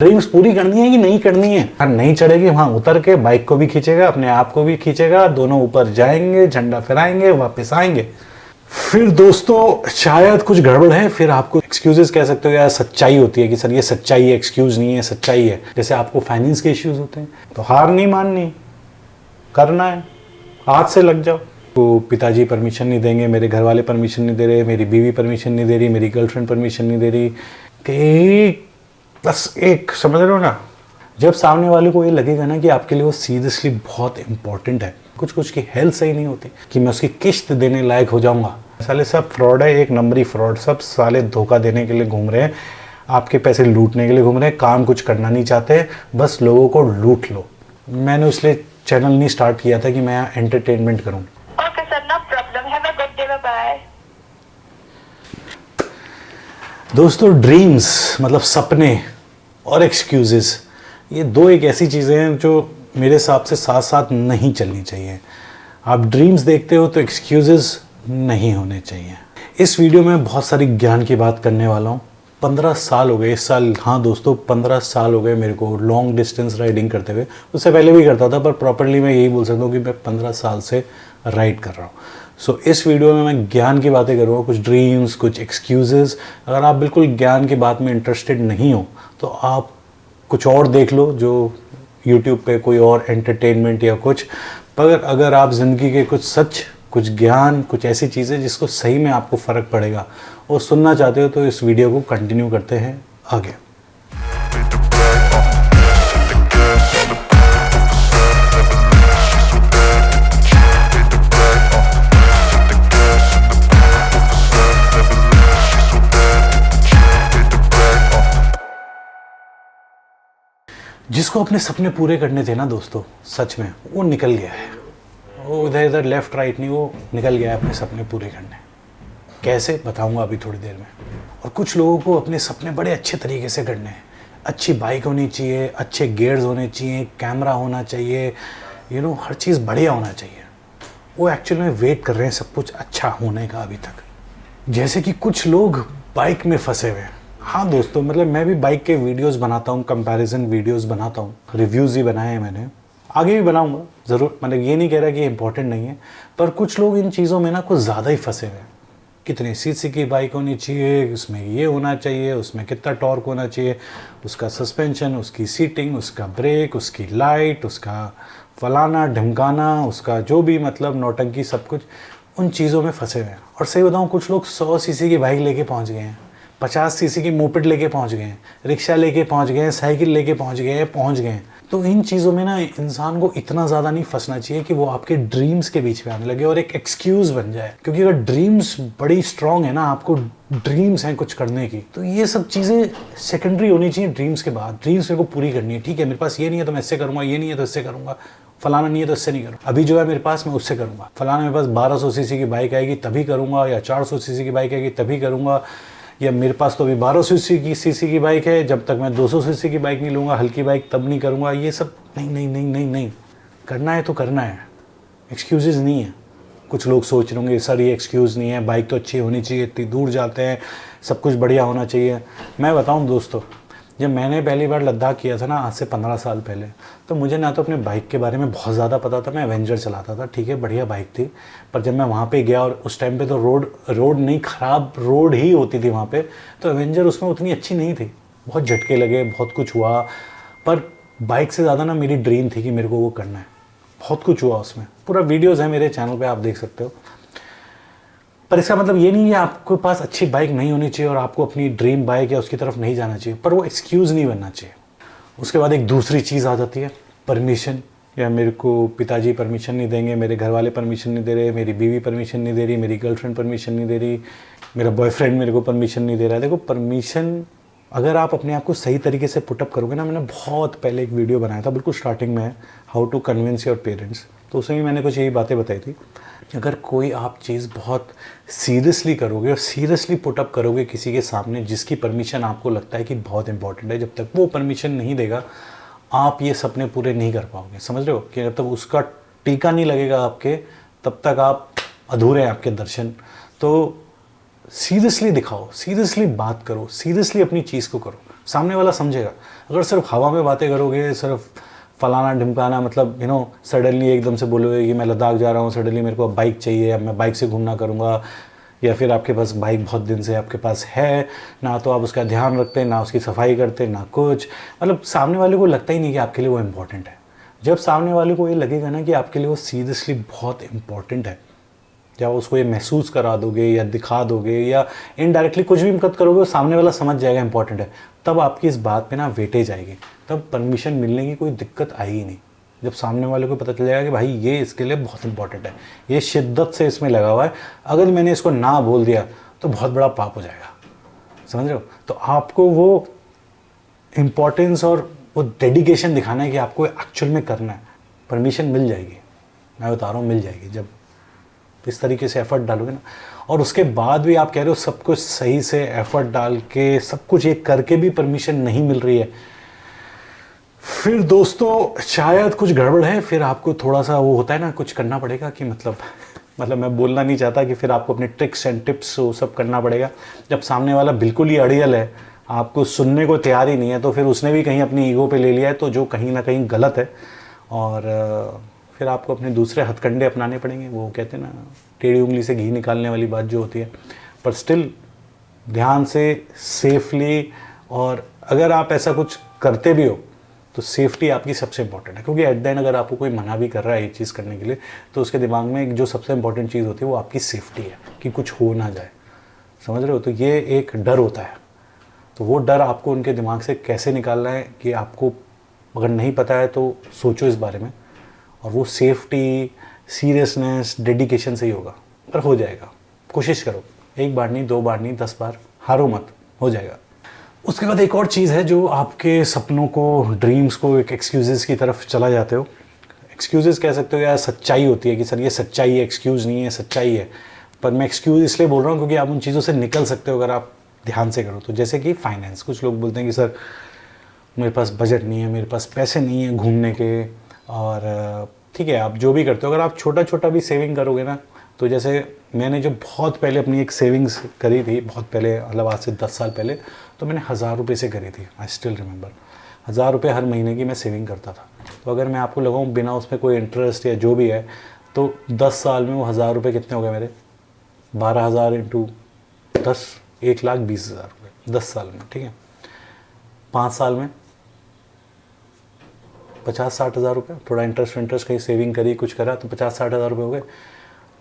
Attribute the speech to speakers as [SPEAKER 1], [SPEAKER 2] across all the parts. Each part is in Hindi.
[SPEAKER 1] ड्रीम्स पूरी करनी है कि नहीं करनी है। अगर नहीं चढ़ेगी वहां उतर के बाइक को भी खींचेगा, अपने आप को भी खींचेगा, दोनों ऊपर जाएंगे, झंडा फहराएंगे, वापस आएंगे। फिर दोस्तों शायद कुछ गड़बड़ है, फिर आपको एक्सक्यूजेस कह सकते हो या सच्चाई होती है कि सर ये सच्चाई है, एक्सक्यूज नहीं है, सच्चाई है। जैसे आपको फाइनेंस के इश्यूज होते हैं तो हार नहीं माननी, करना है, हाथ से लग जाओ। तो पिताजी परमिशन नहीं देंगे, मेरे घर वाले परमिशन नहीं दे रहे, मेरी बीवी परमिशन नहीं दे रही, मेरी गर्लफ्रेंड परमिशन नहीं दे रही, कि बस एक समझ रहे हो ना। जब सामने वाले को ये लगेगा ना कि आपके लिए वो सीरियसली बहुत इंपॉर्टेंट है, कुछ कुछ की हेल्थ सही नहीं होती कि मैं उसकी किस्त देने लायक हो जाऊंगा। साले सब फ्रॉड है, एक नंबरी फ्रॉड। सब साले धोखा देने के लिए घूम रहे हैं, आपके पैसे लूटने के लिए घूम रहे हैं, काम कुछ करना नहीं चाहते, बस लोगों को लूट लो। मैंने इसलिए चैनल नहीं स्टार्ट किया था कि मैं एंटरटेनमेंट करूं।
[SPEAKER 2] Okay sir, no problem, have a good day, bye.
[SPEAKER 1] दोस्तों ड्रीम्स मतलब सपने और एक्सक्यूजेस, ये दो एक ऐसी चीज़ें हैं जो मेरे हिसाब से साथ साथ नहीं चलनी चाहिए। आप ड्रीम्स देखते हो तो एक्सक्यूजेस नहीं होने चाहिए। इस वीडियो में बहुत सारी ज्ञान की बात करने वाला हूँ। 15 साल हो गए इस साल, हाँ दोस्तों 15 साल हो गए मेरे को लॉन्ग डिस्टेंस राइडिंग करते हुए। उससे पहले भी करता था, पर प्रॉपरली मैं यही बोल सकता हूँ कि मैं 15 साल से राइड कर रहा हूँ। सो इस वीडियो में मैं ज्ञान की बातें करूँगा, कुछ ड्रीम्स, कुछ एक्सक्यूजेस। अगर आप बिल्कुल ज्ञान की बात में इंटरेस्टेड नहीं हो तो आप कुछ और देख लो, जो यूट्यूब पे कोई और एंटरटेनमेंट या कुछ। पर अगर आप ज़िंदगी के कुछ सच, कुछ ज्ञान, कुछ ऐसी चीज़ें जिसको सही में आपको फ़र्क पड़ेगा और सुनना चाहते हो तो इस वीडियो को कंटिन्यू करते हैं आगे। जिसको अपने सपने पूरे करने थे ना दोस्तों, सच में वो निकल गया है। वो इधर इधर लेफ्ट राइट नहीं, वो निकल गया है अपने सपने पूरे करने। कैसे बताऊंगा अभी थोड़ी देर में। और कुछ लोगों को अपने सपने बड़े अच्छे तरीके से करने हैं। अच्छी बाइक होनी चाहिए, अच्छे गियर्स होने चाहिए, कैमरा होना चाहिए, हर चीज़ बढ़िया होना चाहिए। वो एक्चुअली में वेट कर रहे हैं सब कुछ अच्छा होने का अभी तक। जैसे कि कुछ लोग बाइक में फंसे हुए हैं। हाँ दोस्तों, मतलब मैं भी बाइक के वीडियोस बनाता हूँ, कंपैरिजन वीडियोस बनाता हूँ, रिव्यूज़ ही बनाए हैं मैंने, आगे भी बनाऊंगा ज़रूर। मतलब ये नहीं कह रहा कि इम्पोर्टेंट नहीं है, पर कुछ लोग इन चीज़ों में ना कुछ ज़्यादा ही फंसे हुए हैं। कितनी सीसी की बाइक होनी चाहिए, उसमें ये होना चाहिए, उसमें कितना टॉर्क होना चाहिए, उसका सस्पेंशन, उसकी सीटिंग, उसका ब्रेक, उसकी लाइट, उसका फलाना ढमकाना, उसका जो भी मतलब नौटंकी, सब कुछ उन चीज़ों में फंसे हुए हैं। और सही बताऊँ, कुछ लोग 100 सीसी की बाइक लेके पहुँच गए हैं, 50 सीसी की मोपेड लेके पहुंच गए हैं, रिक्शा लेके पहुंच गए हैं, साइकिल लेके पहुंच गए हैं। तो इन चीज़ों में ना इंसान को इतना ज़्यादा नहीं फंसना चाहिए कि वो आपके ड्रीम्स के बीच में आने लगे और एक एक्सक्यूज़ बन जाए। क्योंकि अगर ड्रीम्स बड़ी स्ट्रांग है ना, आपको ड्रीम्स हैं कुछ करने की, तो ये सब चीज़ें सेकेंडरी होनी चाहिए ड्रीम्स के बाद। ड्रीम्स मेरे को पूरी करनी है, ठीक है, मेरे पास ये नहीं है तो मैं इससे करूँगा, ये नहीं है तो इससे करूँगा, फलाना नहीं है तो इससे नहीं करूँगा। अभी जो है मेरे पास मैं उससे करूँगा। फलाना मेरे पास 1200 सीसी की बाइक आएगी तभी करूँगा, या 400 सीसी की बाइक आएगी तभी करूँगा, या मेरे पास तो अभी 1200 सीसी की बाइक है, जब तक मैं 200 सीसी की बाइक नहीं लूँगा, हल्की बाइक, तब नहीं करूँगा। ये सब नहीं नहीं नहीं नहीं नहीं, करना है तो करना है, एक्सक्यूज़ नहीं है। कुछ लोग सोच रहे होंगे सर ये एक्सक्यूज़ नहीं है, बाइक तो अच्छी होनी चाहिए, इतनी दूर जाते हैं, सब कुछ बढ़िया होना चाहिए। मैं बताऊँ दोस्तों, जब मैंने पहली बार लद्दाख किया था ना, आज से 15 साल पहले, तो मुझे ना तो अपने बाइक के बारे में बहुत ज़्यादा पता था। मैं एवेंजर चलाता था, ठीक है, बढ़िया बाइक थी। पर जब मैं वहाँ पे गया और उस टाइम पे तो रोड नहीं, ख़राब रोड ही होती थी वहाँ पे, तो एवेंजर उसमें उतनी अच्छी नहीं थी। बहुत झटके लगे, बहुत कुछ हुआ। पर बाइक से ज़्यादा ना मेरी ड्रीम थी कि मेरे को वो करना है। बहुत कुछ हुआ उसमें, पूरा वीडियोज़ है मेरे चैनल पर, आप देख सकते हो। पर इसका मतलब ये नहीं है आपके पास अच्छी बाइक नहीं होनी चाहिए और आपको अपनी ड्रीम बाइक या उसकी तरफ नहीं जाना चाहिए, पर वो एक्सक्यूज़ नहीं बनना चाहिए। उसके बाद एक दूसरी चीज़ आ जाती है परमिशन। या मेरे को पिताजी परमिशन नहीं देंगे, मेरे घर वाले परमिशन नहीं दे रहे, मेरी बीवी परमिशन नहीं दे रही, मेरी गर्लफ्रेंड परमिशन नहीं दे रही, मेरा बॉयफ्रेंड मेरे को परमिशन नहीं दे रहा है। देखो परमिशन, अगर आप अपने आप को सही तरीके से पुटअप करोगे ना, मैंने बहुत पहले एक वीडियो बनाया था, बिल्कुल स्टार्टिंग में, how to convince your parents, तो उसमें भी मैंने कुछ यही बातें बताई थी। अगर कोई आप चीज़ बहुत सीरियसली करोगे और सीरियसली पुटअप करोगे किसी के सामने जिसकी परमिशन आपको लगता है कि बहुत इंपॉर्टेंट है, जब तक वो परमिशन नहीं देगा आप ये सपने पूरे नहीं कर पाओगे। समझ रहे हो कि जब तक उसका टीका नहीं लगेगा आपके, तब तक आप अधूरे हैं आपके दर्शन। तो सीरियसली दिखाओ, सीरियसली बात करो, सीरियसली अपनी चीज़ को करो। सामने वाला समझेगा। अगर सिर्फ हवा में बातें करोगे, सिर्फ फलाना ढिमकाना, मतलब सडनली एकदम से बोलोगे कि मैं लद्दाख जा रहा हूँ, सडनली मेरे को बाइक चाहिए, अब मैं बाइक से घूमना करूँगा, या फिर आपके पास बाइक बहुत दिन से आपके पास है ना, तो आप उसका ध्यान रखते, ना उसकी सफाई करते, ना कुछ, मतलब सामने वाले को लगता ही नहीं कि आपके लिए वो इम्पोर्टेंट है। जब सामने वाले को ये लगेगा ना कि आपके लिए वो सीरियसली बहुत इम्पोर्टेंट है, जब उसको ये महसूस करा दोगे या दिखा दोगे या इनडायरेक्टली कुछ भी मदद करोगे, वो सामने वाला समझ जाएगा इंपॉर्टेंट है, तब आपकी इस बात पे ना वेटेज आएगी, तब परमिशन मिलने की कोई दिक्कत आएगी नहीं। जब सामने वाले को पता चल जाएगा कि भाई ये इसके लिए बहुत इंपॉर्टेंट है, ये शिद्दत से इसमें लगा हुआ है, अगर मैंने इसको ना बोल दिया तो बहुत बड़ा पाप हो जाएगा, समझ रहे हो। तो आपको वो इम्पोर्टेंस और वो डेडिकेशन दिखाना है कि आपको एक्चुअल में करना है। परमिशन मिल जाएगी, मैं बता रहा हूँ मिल जाएगी, जब इस तरीके से एफर्ट डालोगे ना। और उसके बाद भी आप कह रहे हो सब कुछ सही से एफर्ट डाल के सब कुछ ये करके भी परमिशन नहीं मिल रही है, फिर दोस्तों शायद कुछ गड़बड़ है। फिर आपको थोड़ा सा वो होता है ना, कुछ करना पड़ेगा कि मतलब मैं बोलना नहीं चाहता कि फिर आपको अपने ट्रिक्स एंड टिप्स वो सब करना पड़ेगा। जब सामने वाला बिल्कुल ही अड़ियल है, आपको सुनने को तैयार ही नहीं है, तो फिर उसने भी कहीं अपनी ईगो पे ले लिया है, तो जो कहीं ना कहीं गलत है। और फिर आपको अपने दूसरे हथकंडे अपनाने पड़ेंगे। वो कहते हैं ना, टेढ़ी उंगली से घी निकालने वाली बात जो होती है। पर स्टिल ध्यान से, सेफली, और अगर आप ऐसा कुछ करते भी हो तो सेफ्टी आपकी सबसे इंपॉर्टेंट है, क्योंकि एट द एंड अगर आपको कोई मना भी कर रहा है ये चीज़ करने के लिए, तो उसके दिमाग में जो सबसे इंपॉर्टेंट चीज़ होती है वो आपकी सेफ्टी है, कि कुछ हो ना जाए, समझ रहे हो। तो ये एक डर होता है, तो वो डर आपको उनके दिमाग से कैसे निकालना है कि आपको अगर नहीं पता है तो सोचो इस बारे में, और वो सेफ्टी, सीरियसनेस, डेडिकेशन से ही होगा, पर हो जाएगा। कोशिश करो, एक बार नहीं, 2 बार नहीं, 10 बार, हारो मत, हो जाएगा। उसके बाद एक और चीज़ है जो आपके सपनों को, ड्रीम्स को एक एक्सक्यूज़ेस की तरफ चला जाते हो। एक्सक्यूज़ेस कह सकते हो या सच्चाई होती है कि सर ये सच्चाई है, एक्सक्यूज़ नहीं है, सच्चाई है। पर मैं एक्सक्यूज़ इसलिए बोल रहा हूँ क्योंकि आप उन चीज़ों से निकल सकते हो अगर आप ध्यान से करो तो। जैसे कि फाइनेंस, कुछ लोग बोलते हैं कि सर मेरे पास बजट नहीं है, मेरे पास पैसे नहीं है घूमने के, और ठीक है आप जो भी करते हो, अगर आप छोटा छोटा भी सेविंग करोगे ना, तो जैसे मैंने जो बहुत पहले अपनी एक सेविंग्स करी थी, बहुत पहले, मतलब आज से 10 साल पहले, तो मैंने 1000 रुपये से करी थी। आई स्टिल रिमेंबर, 1000 रुपये हर महीने की मैं सेविंग करता था। तो अगर मैं आपको लगाऊँ बिना उसमें कोई इंटरेस्ट या जो भी है, तो 10 साल में वो 1000 रुपये कितने हो गए मेरे, 12,000 इंटू 10, 1,20,000 रुपये 10 साल में, ठीक है। 5 साल में 50-60 हज़ार रुपये, थोड़ा इंटरेस्ट कहीं सेविंग करी, कुछ करा, तो 50-60 हज़ार रुपये हो गए।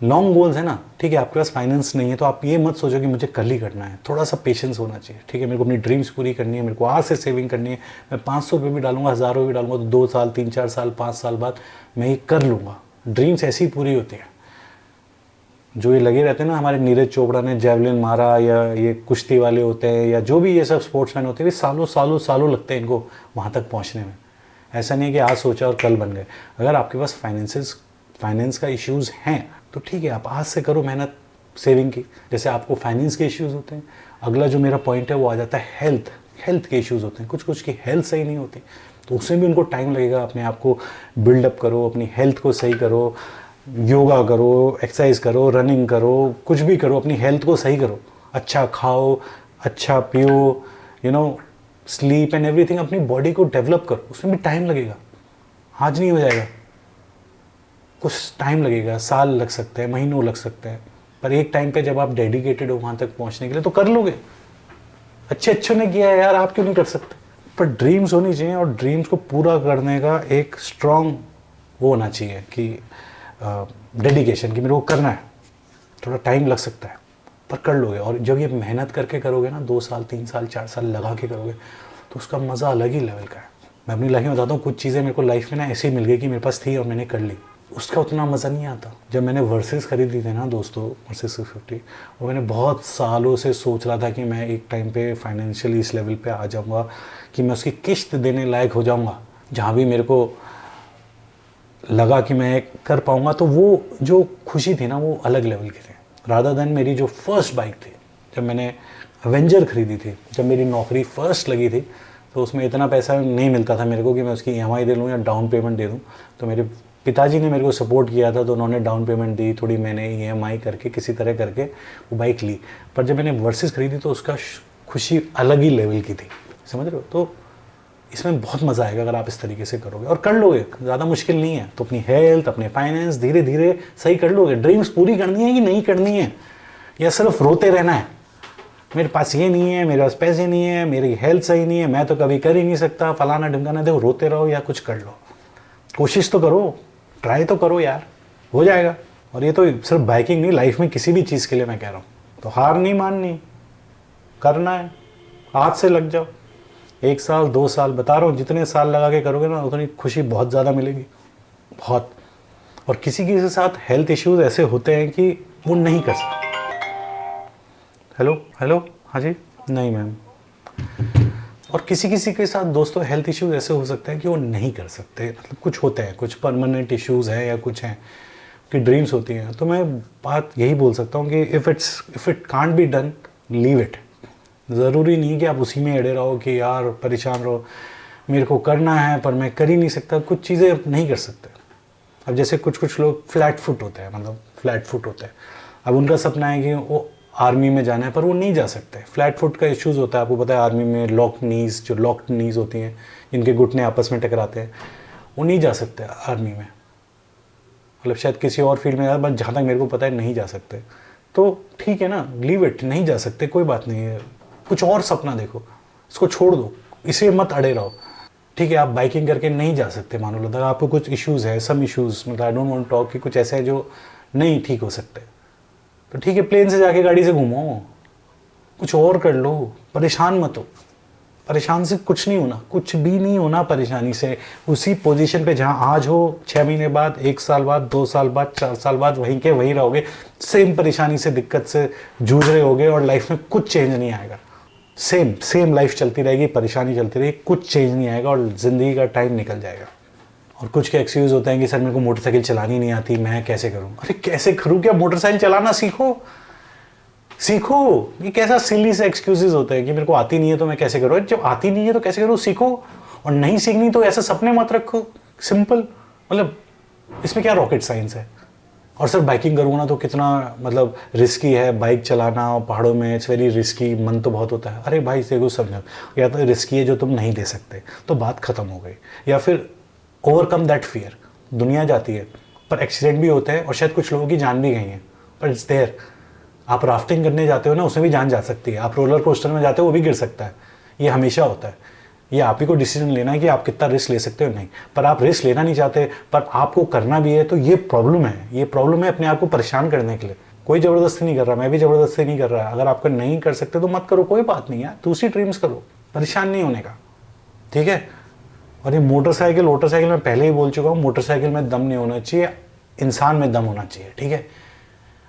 [SPEAKER 1] लॉन्ग गोल्स है ना, ठीक है। आपके पास फाइनेंस नहीं है तो आप ये मत सोचो कि मुझे कल ही करना है, थोड़ा सा पेशेंस होना चाहिए, ठीक है। मेरे को अपनी ड्रीम्स पूरी करनी है, मेरे को आज से सेविंग करनी है। मैं 500 रुपये भी डालूंगा, 1000 रुपये भी डालूंगा, तो 2 साल, 3-4 साल, 5 साल बाद मैं ये कर लूँगा। ड्रीम्स ऐसी ही पूरी होती है। जो ये लगे रहते हैं ना, हमारे नीरज चोपड़ा ने जेवलिन मारा, या ये कुश्ती वाले होते हैं, या जो भी ये सब स्पोर्ट्समैन होते हैं, सालों सालों सालों लगते हैं इनको वहाँ तक पहुँचने में। ऐसा नहीं है कि आज सोचा और कल बन गए। अगर आपके पास फाइनेंस का इश्यूज़ हैं तो ठीक है, आप आज से करो मेहनत सेविंग की। जैसे आपको फाइनेंस के इश्यूज़ होते हैं, अगला जो मेरा पॉइंट है वो आ जाता है हेल्थ के इश्यूज़ होते हैं। कुछ की हेल्थ सही नहीं होती, तो उसमें भी उनको टाइम लगेगा। अपने आप को बिल्डअप करो, अपनी हेल्थ को सही करो, योगा करो, एक्सरसाइज करो, रनिंग करो, कुछ भी करो, अपनी हेल्थ को सही करो। अच्छा खाओ, अच्छा पियो, स्लीप एंड एवरीथिंग, अपनी बॉडी को डेवलप करो। उसमें भी टाइम लगेगा, आज नहीं हो जाएगा, कुछ टाइम लगेगा, साल लग सकते हैं, महीनों लग सकते हैं। पर एक टाइम पे जब आप डेडिकेटेड हो वहाँ तक पहुँचने के लिए, तो कर लोगे। अच्छे ने किया है यार, आप क्यों नहीं कर सकते। पर ड्रीम्स होनी चाहिए, और ड्रीम्स को पूरा करने का एक स्ट्रॉन्ग वो होना चाहिए कि डेडिकेशन, कि मेरे को करना है। थोड़ा टाइम लग सकता है पर कर लोगे। और जब ये मेहनत करके करोगे ना, 2 साल, 3 साल, 4 साल लगा के करोगे, तो उसका मज़ा अलग ही लेवल का है। मैं अपनी लाइफ में बताता हूँ, कुछ चीज़ें मेरे को लाइफ में ना ऐसे ही मिल गई कि मेरे पास थी और मैंने कर ली। उसका उतना मज़ा नहीं आता। जब मैंने वर्सेस खरीदी थी ना दोस्तों, वर्सेस 650, वो मैंने बहुत सालों से सोच रहा था कि मैं एक टाइम पे फाइनेंशियली इस लेवल पे आ जाऊँगा कि मैं उसकी किस्त देने लायक हो जाऊँगा। जहाँ भी मेरे को लगा कि मैं कर पाऊँगा, तो वो जो खुशी थी ना, वो अलग लेवल की थी। रादर देन मेरी जो फर्स्ट बाइक थी, जब मैंने अवेंजर खरीदी थी, जब मेरी नौकरी फर्स्ट लगी थी, तो उसमें इतना पैसा नहीं मिलता था मेरे को कि मैं उसकी EMI दे लूँ या डाउन पेमेंट दे दूँ। तो मेरे पिताजी ने मेरे को सपोर्ट किया था, तो उन्होंने डाउन पेमेंट दी थोड़ी, मैंने EMI करके किसी तरह करके वो बाइक ली। पर जब मैंने वर्सेस खरीदी तो उसका खुशी अलग ही लेवल की थी। समझ रहे हो? तो इसमें बहुत मज़ा आएगा अगर आप इस तरीके से करोगे और कर लोगे, ज़्यादा मुश्किल नहीं है। तो अपनी हेल्थ, अपने फाइनेंस धीरे धीरे सही कर लोगे। ड्रीम्स पूरी करनी है कि नहीं करनी है, या सिर्फ रोते रहना है मेरे पास ये नहीं है, मेरे पास पैसे नहीं है, मेरी हेल्थ सही नहीं है, मैं तो कभी कर ही नहीं सकता, फलाना ढिमकाना। देखो, रोते रहो या कुछ कर लो, कोशिश तो करो, ट्राई तो करो यार, हो जाएगा। और ये तो सिर्फ बाइकिंग नहीं, लाइफ में किसी भी चीज़ के लिए मैं कह रहा हूँ। तो हार नहीं माननी, करना है, हाथ से लग जाओ। 1 साल 2 साल बता रहा हूँ, जितने साल लगा के करोगे ना उतनी खुशी बहुत ज़्यादा मिलेगी, बहुत। और किसी के साथ हेल्थ इश्यूज ऐसे होते हैं कि वो नहीं कर सकते। हेलो हेलो, हाँ जी, नहीं मैम। और किसी किसी के साथ दोस्तों हेल्थ इश्यूज ऐसे हो सकते हैं कि वो नहीं कर सकते, मतलब कुछ होते हैं, कुछ परमानेंट इश्यूज हैं या कुछ हैं कि ड्रीम्स होती हैं। तो मैं बात यही बोल सकता हूँ कि if it can't be done, leave it. ज़रूरी नहीं कि आप उसी में अड़े रहो कि यार परेशान रहो, मेरे को करना है पर मैं कर ही नहीं सकता। कुछ चीज़ें नहीं कर सकते। अब जैसे कुछ लोग फ्लैट फुट होते हैं, मतलब फ्लैट फुट होते हैं। अब उनका सपना है कि वो आर्मी में जाना है पर वो नहीं जा सकते। फ्लैट फुट का इश्यूज़ होता है, आपको पता है। आर्मी में लॉक्ड नीज़ होती हैं, जिनके घुटने आपस में टकराते हैं, वो नहीं जा सकते आर्मी में। मतलब शायद किसी और फील्ड में, बट जहाँ तक मेरे को पता है नहीं जा सकते। तो ठीक है ना, लीव इट, नहीं जा सकते, कोई बात नहीं है। कुछ और सपना देखो, इसको छोड़ दो, इसे मत अड़े रहो। ठीक है, आप बाइकिंग करके नहीं जा सकते, मान लो आपको कुछ इश्यूज़ है, सम इश्यूज़, मतलब आई डोंट वांट टॉक कि कुछ ऐसे हैं जो नहीं ठीक हो सकते, तो ठीक है, प्लेन से जाके गाड़ी से घूमो, कुछ और कर लो, परेशान मत हो। परेशान से कुछ नहीं होना, कुछ भी नहीं होना परेशानी से। उसी पोजीशन पे जहाँ आज हो, 6 महीने बाद, 1 साल बाद, 2 साल बाद, 4 साल बाद वहीं के वहीं रहोगे, सेम परेशानी से, दिक्कत से जूझ रहे होगे और लाइफ में कुछ चेंज नहीं आएगा। सेम लाइफ चलती रहेगी, परेशानी चलती रहेगी, कुछ चेंज नहीं आएगा और ज़िंदगी का टाइम निकल जाएगा। और कुछ के एक्सक्यूज़ होते हैं कि सर मेरे को मोटरसाइकिल चलानी नहीं आती, मैं कैसे करूं? अरे कैसे करूं क्या? मोटरसाइकिल चलाना सीखो। ये कैसा सिली से एक्सक्यूजेस होते हैं कि मेरे को आती नहीं है तो मैं कैसे करूं? जब आती नहीं है तो कैसे करूं? सीखो। और नहीं सीखनी तो ऐसे सपने मत रखो, सिंपल। मतलब इसमें क्या रॉकेट साइंस है? और सर बाइकिंग करूँगा ना तो कितना मतलब रिस्की है बाइक चलाना, और पहाड़ों में इट्स वेरी रिस्की, मन तो बहुत होता है। अरे भाई देखो, समझो, या तो रिस्की है जो तुम नहीं दे सकते, तो बात खत्म हो गई। या फिर ओवरकम दैट फियर, दुनिया जाती है पर एक्सीडेंट भी होते हैं और शायद कुछ लोगों की जान भी गई है, पर इट्स देयर। आप राफ्टिंग करने जाते हो ना, उसमें भी जान जा सकती है। आप रोलर कोस्टर में जाते हो, वो भी गिर सकता है। ये हमेशा होता है। ये आप ही को डिसीजन लेना है कि आप कितना रिस्क ले सकते हो, नहीं। पर आप रिस्क लेना नहीं चाहते, पर आपको करना भी है, तो ये प्रॉब्लम है। ये प्रॉब्लम है अपने आप को परेशान करने के लिए। कोई ज़बरदस्ती नहीं कर रहा, मैं भी ज़बरदस्ती नहीं कर रहा। अगर आपको नहीं कर सकते तो मत करो, कोई बात नहीं यार, दूसरी ड्रीम्स करो, परेशान नहीं होने का, ठीक है। और ये मोटरसाइकिल मैं पहले ही बोल चुका हूँ, मोटरसाइकिल में दम नहीं होना चाहिए, इंसान में दम होना चाहिए, ठीक है।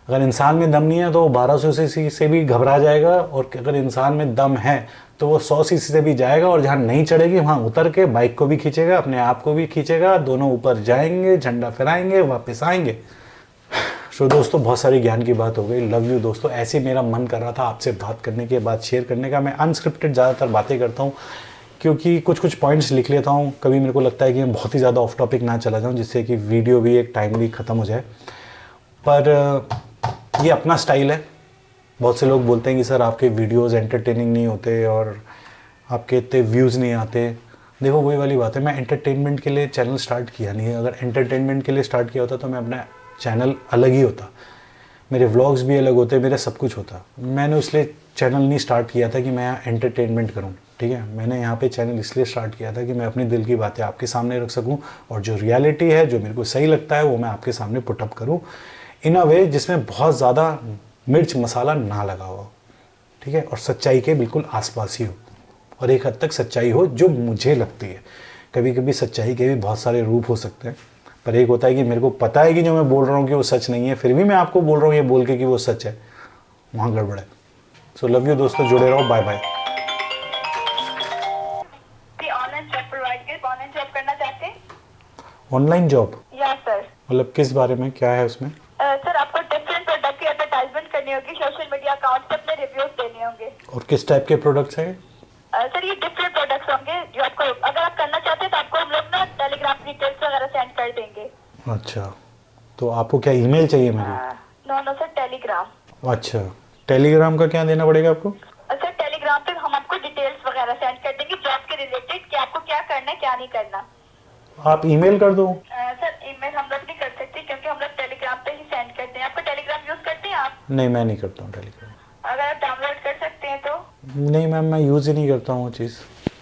[SPEAKER 1] अगर इंसान में दम नहीं है तो 1200 सीसी से भी घबरा जाएगा, और अगर इंसान में दम है तो वो 100 सीसी से भी जाएगा, और जहाँ नहीं चढ़ेगी वहाँ उतर के बाइक को भी खींचेगा, अपने आप को भी खींचेगा, दोनों ऊपर जाएंगे, झंडा फहराएंगे, वापस आएंगे। तो दोस्तों बहुत सारी ज्ञान की बात हो गई। लव यू दोस्तों। ऐसे मेरा मन कर रहा था आपसे बात करने के बाद शेयर करने का। मैं अनस्क्रिप्टेड ज़्यादातर बातें करता हूँ, क्योंकि कुछ पॉइंट्स लिख लेता हूँ। कभी मेरे को लगता है कि मैं बहुत ही ज़्यादा ऑफ टॉपिक ना चला जाऊँ, जिससे कि वीडियो भी एक टाइम भी ख़त्म हो जाए। पर ये अपना स्टाइल है। बहुत से लोग बोलते हैं कि सर आपके वीडियोस एंटरटेनिंग नहीं होते और आपके इतने व्यूज़ नहीं आते। देखो वही वाली बात है, मैं एंटरटेनमेंट के लिए चैनल स्टार्ट किया नहीं है। अगर एंटरटेनमेंट के लिए स्टार्ट किया होता तो मैं अपना चैनल अलग ही होता, मेरे व्लॉग्स भी अलग होते, मेरा सब कुछ होता। मैंने इसलिए चैनल नहीं स्टार्ट किया था कि मैं एंटरटेनमेंट करूं, ठीक है। मैंने यहाँ पे चैनल इसलिए स्टार्ट किया था कि मैं अपने दिल की बातें आपके सामने रख सकूं, और जो रियलिटी है, जो मेरे को सही लगता है, वो मैं आपके सामने पुटअप करूं इन अ वे जिसमें बहुत ज़्यादा मिर्च मसाला ना लगा हो, ठीक है। और सच्चाई के बिल्कुल आसपास ही हो, और एक हद तक सच्चाई हो जो मुझे लगती है। कभी कभी सच्चाई के भी बहुत सारे रूप हो सकते हैं, पर एक होता है कि मेरे को पता है कि जो मैं बोल रहा हूँ कि वो सच नहीं है, फिर भी मैं आपको बोल रहा हूँ ये बोल के कि वो सच है, वहाँ गड़बड़ है। सो लव यू दोस्तों, जुड़े रहो, बाय बाय।
[SPEAKER 2] ऑनलाइन जॉब करना चाहते हैं?
[SPEAKER 1] Online job?
[SPEAKER 2] या सर।
[SPEAKER 1] मतलब किस बारे में, क्या है उसमें?
[SPEAKER 2] सर आपको डिफरेंट प्रोडक्ट की एडवर्टाइजमेंट करनी होगी, सोशल मीडिया अकाउंट पे अपने रिव्यूज देने होंगे।
[SPEAKER 1] और किस टाइप के प्रोडक्ट्स हैं?
[SPEAKER 2] सर ये डिफरेंट प्रोडक्ट्स होंगे जो आपको, अगर आप करना चाहते हैं तो आपको हम लोग ना टेलीग्राम डिटेल्स वगैरह सेंड कर देंगे।
[SPEAKER 1] अच्छा, तो आपको क्या ईमेल चाहिए मेरी?
[SPEAKER 2] No sir, Telegram.
[SPEAKER 1] अच्छा, टेलीग्राम का क्या देना पड़ेगा आपको?
[SPEAKER 2] सर टेलीग्राम पे हम आपको डिटेल्स वगैरह सेंड कर देंगे, क्या नहीं करना।
[SPEAKER 1] आप ईमेल कर दो।
[SPEAKER 2] सर ईमेल हम लोग नहीं कर सकते क्योंकि हम लोग टेलीग्राम पे ही सेंड करते हैं। आपको टेलीग्राम यूज करते हैं आप?
[SPEAKER 1] नहीं, मैं नहीं करता हूँ टेलीग्राम।
[SPEAKER 2] अगर आप डाउनलोड कर सकते हैं तो।
[SPEAKER 1] नहीं मैम, मैं यूज़ ही नहीं करता हूँ वो चीज़,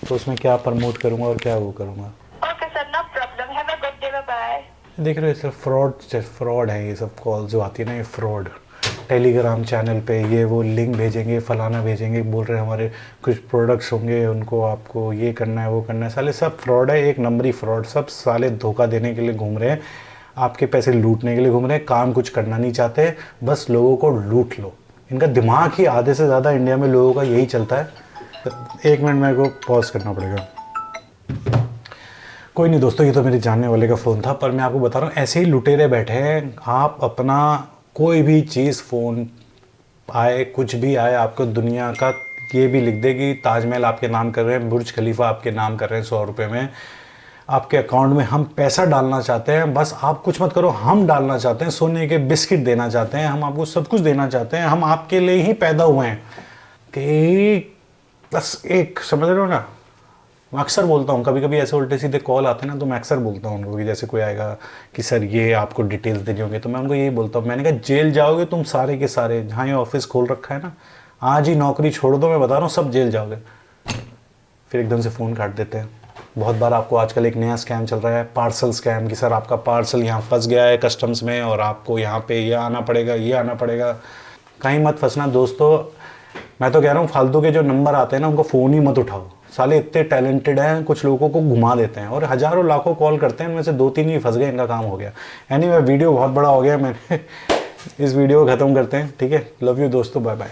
[SPEAKER 1] तो उसमें क्या प्रमोट करूँगा और क्या वो करूँगा।
[SPEAKER 2] Okay sir, no problem, have a good day, bye.
[SPEAKER 1] देख रहे हो, सब फ्रॉड है ये सब कॉल जो आती है ना, ये फ्रॉड। टेलीग्राम चैनल पे ये वो लिंक भेजेंगे, फलाना भेजेंगे, बोल रहे हैं हमारे कुछ प्रोडक्ट्स होंगे, उनको आपको ये करना है वो करना है। साले सब फ्रॉड है, एक नंबरी फ्रॉड। सब साले धोखा देने के लिए घूम रहे हैं, आपके पैसे लूटने के लिए घूम रहे हैं, काम कुछ करना नहीं चाहते, बस लोगों को लूट लो। इनका दिमाग ही आधे से ज़्यादा इंडिया में लोगों का यही चलता है। 1 मिनट मेरे को पॉज करना पड़ेगा। कोई नहीं दोस्तों, ये तो मेरे जानने वाले का फ़ोन था, पर मैं आपको बता रहा हूँ ऐसे ही लुटेरे बैठे हैं। आप अपना कोई भी चीज़, फ़ोन आए, कुछ भी आए, आपको दुनिया का ये भी लिख दे कि ताजमहल आपके नाम कर रहे हैं, बुर्ज खलीफा आपके नाम कर रहे हैं 100 रुपये में, आपके अकाउंट में हम पैसा डालना चाहते हैं, बस आप कुछ मत करो, हम डालना चाहते हैं, सोने के बिस्किट देना चाहते हैं, हम आपको सब कुछ देना चाहते हैं, हम आपके लिए ही पैदा हुए हैं कि बस एक, समझ रहे हो ना। मैं अक्सर बोलता हूँ, कभी कभी ऐसे उल्टे सीधे कॉल आते हैं ना, तो मैं अक्सर बोलता हूँ उनको कि जैसे कोई आएगा कि सर ये आपको डिटेल्स देनी होगी, तो मैं उनको यही बोलता हूँ, मैंने कहा जेल जाओगे तुम सारे के सारे, जहाँ ये ऑफिस खोल रखा है ना, आज ही नौकरी छोड़ दो, मैं बता रहा हूँ सब जेल जाओगे। फिर एकदम से फ़ोन काट देते हैं। बहुत बार आपको आजकल एक नया स्कैम चल रहा है, पार्सल स्कैम, कि सर आपका पार्सल यहाँ फंस गया है कस्टम्स में और आपको यहाँ पे ये आना पड़ेगा, ये आना पड़ेगा। कहीं मत फंसना दोस्तों। मैं तो कह रहा हूँ फालतू के जो नंबर आते हैं ना, उनको फ़ोन ही मत उठाओ। साले इतने टैलेंटेड हैं, कुछ लोगों को घुमा देते हैं और हज़ारों लाखों कॉल करते हैं, उनमें से 2-3 ही फंस गए, इनका काम हो गया। एनीवे, वीडियो बहुत बड़ा हो गया, मैंने इस वीडियो को ख़त्म करते हैं, ठीक है। लव यू दोस्तों, बाय बाय।